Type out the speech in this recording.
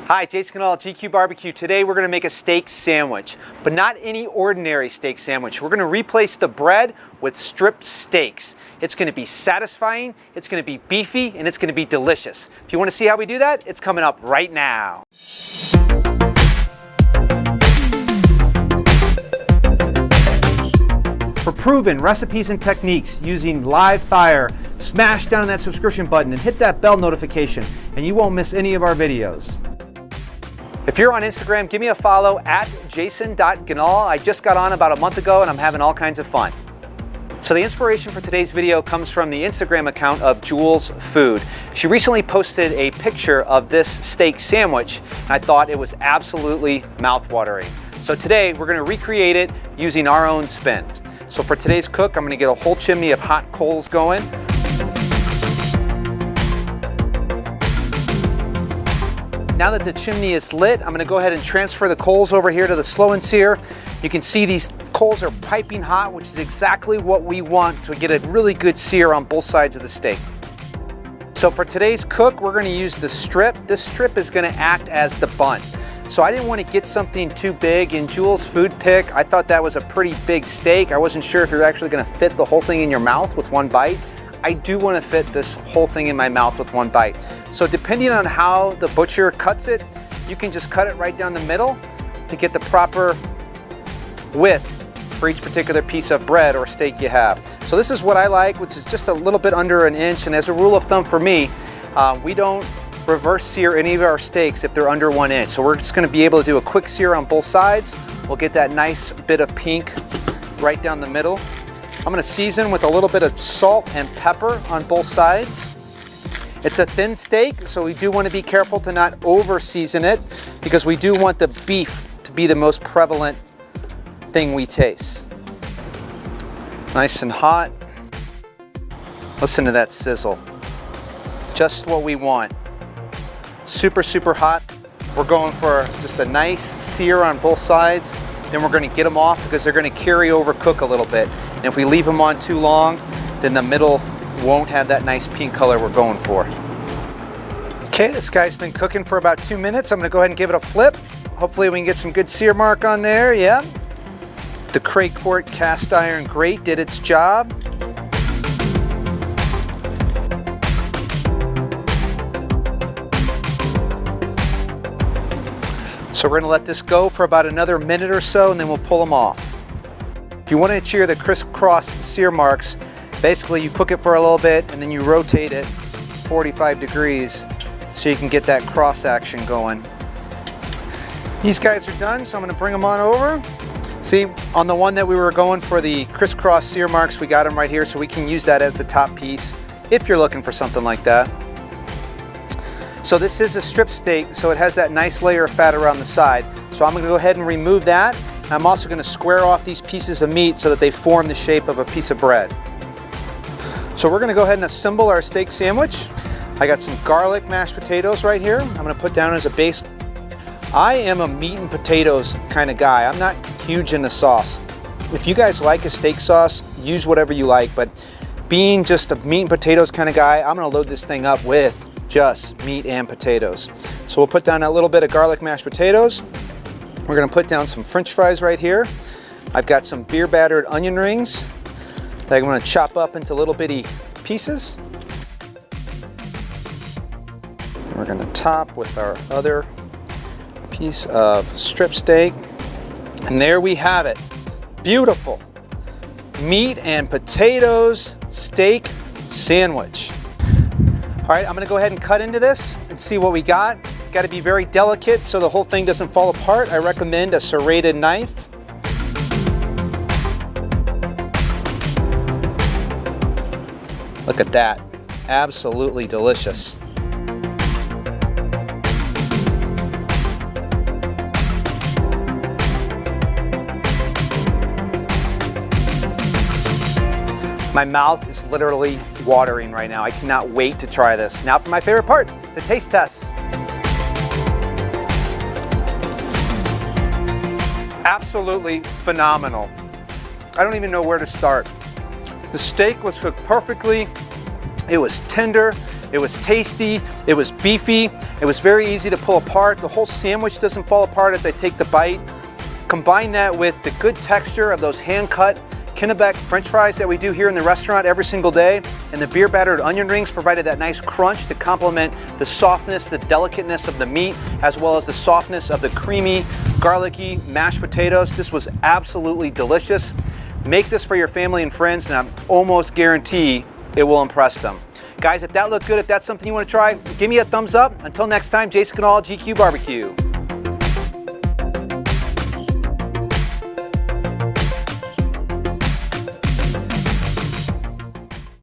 Hi, Jason Canal, GQue Barbecue. Today we're going to make a steak sandwich, but not any ordinary steak sandwich. We're going to replace the bread with stripped steaks. It's going to be satisfying, it's going to be beefy, and it's going to be delicious. If you want to see how we do that, it's coming up right now. For proven recipes and techniques using live fire, smash down that subscription button and hit that bell notification, and you won't miss any of our videos. If you're on Instagram, give me a follow at jason.ganal. I just got on about a month ago and I'm having all kinds of fun. So the inspiration for today's video comes from the Instagram account of Jules Food. She recently posted a picture of this steak sandwich and I thought it was absolutely mouth-watering. So today we're going to recreate it using our own spin. So for today's cook, I'm going to get a whole chimney of hot coals going. Now that the chimney is lit, I'm going to go ahead and transfer the coals over here to the slow and sear. You can see these coals are piping hot, which is exactly what we want to get a really good sear on both sides of the steak. So for today's cook, we're going to use the strip. This strip is going to act as the bun. So I didn't want to get something too big. In Jules' food pick, I thought that was a pretty big steak. I wasn't sure if you're actually going to fit the whole thing in your mouth with one bite. I do want to fit this whole thing in my mouth with one bite. So depending on how the butcher cuts it, you can just cut it right down the middle to get the proper width for each particular piece of bread or steak you have. So this is what I like, which is just a little bit under an inch. And as a rule of thumb for me, we don't reverse sear any of our steaks if they're under 1 inch. So we're just going to be able to do a quick sear on both sides. We'll get that nice bit of pink right down the middle. I'm going to season with a little bit of salt and pepper on both sides. It's a thin steak, so we do want to be careful to not over season it because we do want the beef to be the most prevalent thing we taste. Nice and hot. Listen to that sizzle. Just what we want. Super, super hot. We're going for just a nice sear on both sides. Then we're going to get them off because they're going to carry over cook a little bit. And if we leave them on too long, then the middle won't have that nice pink color we're going for. Okay, this guy's been cooking for about 2 minutes. I'm going to go ahead and give it a flip. Hopefully we can get some good sear mark on there. Yeah. The Cray Court cast iron grate did its job. So we're going to let this go for about another minute or so and then we'll pull them off. If you want to achieve the crisscross sear marks, basically you cook it for a little bit and then you rotate it 45 degrees so you can get that cross action going. These guys are done, so I'm going to bring them on over. See, on the one that we were going for the crisscross sear marks, we got them right here, so we can use that as the top piece if you're looking for something like that. So this is a strip steak, so it has that nice layer of fat around the side. So I'm going to go ahead and remove that. I'm also going to square off these pieces of meat so that they form the shape of a piece of bread. So we're going to go ahead and assemble our steak sandwich. I got some garlic mashed potatoes right here. I'm going to put down as a base. I am a meat and potatoes kind of guy. I'm not huge in the sauce. If you guys like a steak sauce, use whatever you like, but being just a meat and potatoes kind of guy, I'm going to load this thing up with just meat and potatoes. So we'll put down a little bit of garlic mashed potatoes. We're going to put down some French fries right here. I've got some beer battered onion rings that I'm going to chop up into little bitty pieces. And we're going to top with our other piece of strip steak. And there we have it. Beautiful meat and potatoes steak sandwich. All right, I'm going to go ahead and cut into this and see what we got. Got to be very delicate so the whole thing doesn't fall apart. I recommend a serrated knife. Look at that. Absolutely delicious. My mouth is literally watering right now. I cannot wait to try this. Now for my favorite part, the taste test. Absolutely phenomenal. I don't even know where to start. The steak was cooked perfectly. It was tender. It was tasty, it was beefy, it was very easy to pull apart. The whole sandwich doesn't fall apart as I take the bite. Combine that with the good texture of those hand-cut Kennebec French fries that we do here in the restaurant every single day, and the beer battered onion rings provided that nice crunch to complement the softness, the delicateness of the meat, as well as the softness of the creamy, garlicky mashed potatoes. This was absolutely delicious. Make this for your family and friends, and I'm almost guarantee it will impress them. Guys, if that looked good, if that's something you want to try, give me a thumbs up. Until next time, Jason Canal, GQue Barbecue.